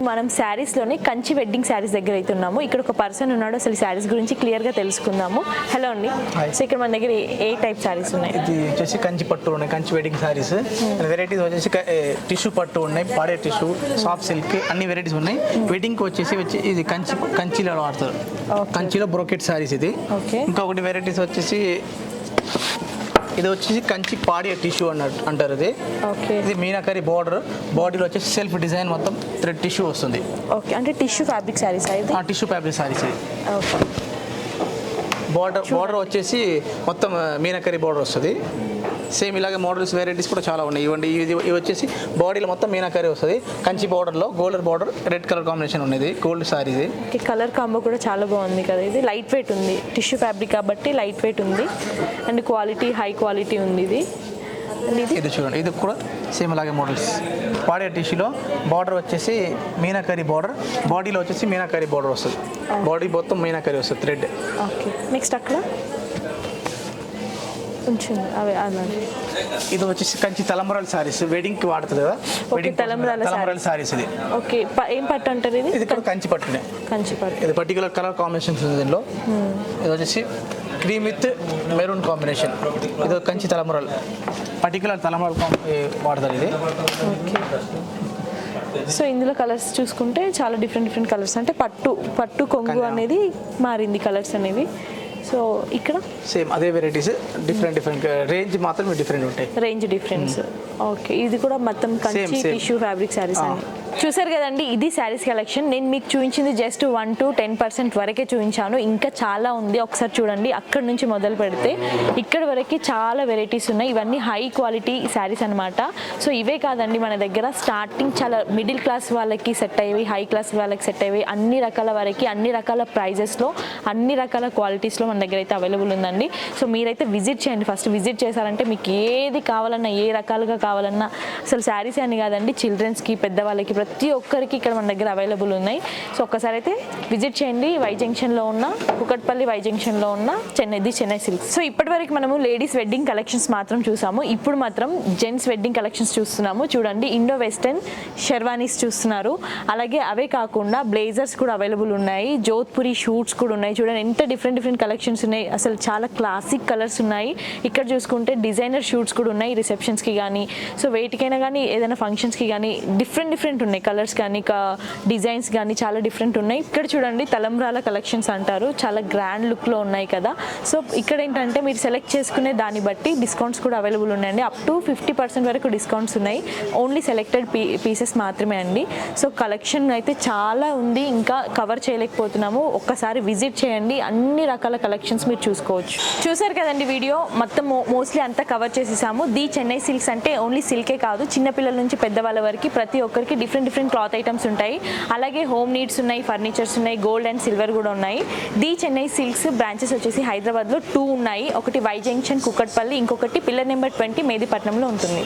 మనం శారీస్ లోనే కంచి వెడ్డింగ్ శారీస్ దగ్గర అయితే ఉన్నాము. ఇక్కడ ఒక పర్సన్ ఉన్నాడు, అసలు శారీస్ గురించి క్లియర్ గా తెలుసుకుందాము. హలో అండి. సో ఇక్కడ మన దగ్గర ఏ టైప్ శారీస్ ఉన్నాయి? ఇది వచ్చేసి కంచి పట్టు ఉన్నాయి, కంచి వెడ్డింగ్ శారీస్. వెరైటీస్ వచ్చేసి టిష్యూ పట్టు ఉన్నాయి, పాడే టిష్యూ, సాఫ్ట్ సిల్క్, అన్ని వెరైటీస్ ఉన్నాయి. వెడ్డింగ్ వచ్చేసి ఇది కంచిలో వాడతారు. కంచిలో బ్రోకెట్ శారీస్ ఇది. ఇంకొకటి వెరైటీస్ వచ్చేసి ఇది వచ్చేసి కంచి పాడి టిష్యూ అంటారు. ఇది మీనాకరి బార్డర్, బాడీలో వచ్చేసి సెల్ఫ్ డిజైన్ మొత్తం థ్రెడ్ టిష్యూ వస్తుంది. ఓకే, అంటే టిష్యూ ఫ్యాబ్రిక్ శారీస్ అయితే టిష్యూ ఫ్యాబ్రిక్ శారీస్. బార్డర్ వచ్చేసి మొత్తం మీనాకరి బార్డర్ వస్తుంది. సేమ్ ఇలాగే మోడల్స్ వెరైటీస్ కూడా చాలా ఉన్నాయి. ఇవ్వండి, ఇది వచ్చేసి బాడీలో మొత్తం మీనాకరి వస్తుంది. కంచి బార్డర్లో golden border, red colour combination ఉన్నది. గోల్డ్ సారీ ఇది. కలర్ కాంబో కూడా చాలా బాగుంది కదా. ఇది లైట్ వెయిట్ ఉంది, టిష్యూ ఫ్యాబ్రిక్ కాబట్టి లైట్ వెయిట్ ఉంది అండ్ క్వాలిటీ హై క్వాలిటీ ఉంది. ఇది చూడండి, ఇది కూడా సేమ్ అలాగే మోడల్స్. పాడే టిష్యూలో బార్డర్ వచ్చేసి మీనాకరి బార్డర్, బాడీలో వచ్చేసి మీనాకరి బార్డర్ వస్తుంది. బాడీ మొత్తం మీనాకరి వస్తుంది థ్రెడ్. ఓకే, నెక్స్ట్ అక్కడ ఇది వచ్చేసి కంచి తలంబ్రాల సారీస్, వెడ్డింగ్ కి వాడుతుంది కదా. తలంబ్రాల సారీస్ ఇది. ఓకే, ఏం పట్టు అంటారు ఇది? ఇది కంచి పట్టునే. కంచి పట్టు. ఇది పర్టికులర్ కలర్ కాంబినేషన్స్ ఉంది దీనిలో. ఇది వచ్చేసి క్రీమ్ విత్ మెరూన్ కాంబినేషన్. ఇది కంచి తలంబ్రాలు, పర్టికులర్ తలంబ్రాలు వాడతారు ఇది. సో ఇందులో కలర్స్ చూసుకుంటే చాలా డిఫరెంట్ కలర్స్, అంటే పట్టు కొంగు అనేది మారింది కలర్స్ అనేవి. సో ఇక్కడ సేమ్ అదే వెరైటీస్, డిఫరెంట్ రేంజ్ మాత్రం డిఫరెంట్ ఉంటాయి. Range difference. ఓకే, ఇది కూడా మొత్తం కంచి టిష్యూ ఫ్యాబ్రిక్ శారీస్ అని చూసారు కదండి. ఇది శారీస్ కలెక్షన్. నేను మీకు చూపించింది జస్ట్ 1 to 10% వరకే చూపించాను, ఇంకా చాలా ఉంది. ఒకసారి చూడండి, అక్కడ నుంచి మొదలు పెడితే ఇక్కడ వరకు చాలా వెరైటీస్ ఉన్నాయి. ఇవన్నీ హై క్వాలిటీ శారీస్ అనమాట. సో ఇవే కాదండి, మన దగ్గర స్టార్టింగ్ చాలా మిడిల్ క్లాస్ వాళ్ళకి సెట్ అయ్యేవి, హై క్లాస్ వాళ్ళకి సెట్ అయ్యేవి, అన్ని రకాల వరకు అన్ని రకాల ప్రైజెస్లో అన్ని రకాల క్వాలిటీస్లో మన దగ్గర అయితే అవైలబుల్ ఉందండి. సో మీరైతే విజిట్ చేయండి. ఫస్ట్ విజిట్ చేశారంటే మీకు ఏది కావాలన్నా, ఏ రకాలుగా కావాలన్నా, అసలు శారీస్ అని కాదండి, చిల్డ్రన్స్కి, పెద్దవాళ్ళకి, ప్రతి ఒక్కరికి ఇక్కడ మన దగ్గర అవైలబుల్ ఉన్నాయి. సో ఒక్కసారి అయితే విజిట్ చేయండి. వై జంక్షన్లో ఉన్న, కుకట్పల్లి వై జంక్షన్లో ఉన్న చెన్నై సిల్క్స్. సో ఇప్పటి వరకు మనము లేడీస్ వెడ్డింగ్ కలెక్షన్స్ మాత్రం చూసాము. ఇప్పుడు మాత్రం జెంట్స్ వెడ్డింగ్ కలెక్షన్స్ చూస్తున్నాము. చూడండి, ఇండో వెస్టర్న్ షెర్వానీస్ చూస్తున్నారు. అలాగే అవే కాకుండా బ్లేజర్స్ కూడా అవైలబుల్ ఉన్నాయి. జోధ్పురి షూట్స్ కూడా ఉన్నాయి. చూడండి ఎంత డిఫరెంట్ కలెక్షన్స్ ఉన్నాయి. అసలు చాలా క్లాసిక్ కలర్స్ ఉన్నాయి. ఇక్కడ చూసుకుంటే డిజైనర్ షూట్స్ కూడా ఉన్నాయి, రిసెప్షన్స్కి కానీ, సో వేటికైనా కానీ, ఏదైనా ఫంక్షన్స్కి కానీ డిఫరెంట్ ఉన్నాయి. కలర్స్ కానీ, డిజైన్స్ కానీ చాలా డిఫరెంట్ ఉన్నాయి. ఇక్కడ చూడండి, తలంబ్రాల కలెక్షన్స్ అంటారు, చాలా గ్రాండ్ లుక్లో ఉన్నాయి కదా. సో ఇక్కడ ఏంటంటే మీరు సెలెక్ట్ చేసుకునే దాన్ని బట్టి డిస్కౌంట్స్ కూడా అవైలబుల్ ఉన్నాయండి. అప్ టు 50% వరకు డిస్కౌంట్స్ ఉన్నాయి. ఓన్లీ సెలెక్టెడ్ పీసెస్ మాత్రమే అండి. సో కలెక్షన్ అయితే చాలా ఉంది, ఇంకా కవర్ చేయలేకపోతున్నాము. ఒక్కసారి విజిట్ చేయండి, అన్ని రకాల కలెక్షన్స్ మీరు చూసుకోవచ్చు. చూసారు కదండి వీడియో మొత్తం, మోస్ట్లీ అంతా కవర్ చేసేసాము. ది చెన్నై సిల్క్స్ అంటే ఓన్లీ సిల్కే కాదు, చిన్నపిల్లల నుంచి పెద్దవాళ్ళ వరకు ప్రతి ఒక్కరికి డిఫరెంట్ క్లాత్ ఐటమ్స్ ఉంటాయి. అలాగే హోమ్ నీడ్స్ ఉన్నాయి, ఫర్నిచర్స్ ఉన్నాయి, గోల్డ్ అండ్ సిల్వర్ కూడా ఉన్నాయి. ది చెన్నై సిల్క్స్ బ్రాంచెస్ వచ్చేసి హైదరాబాద్లో 2 ఉన్నాయి. ఒకటి వై జంక్షన్ కుకట్పల్లి, ఇంకొకటి పిల్లర్ నెంబర్ 20 మేదీపట్నంలో ఉంటుంది.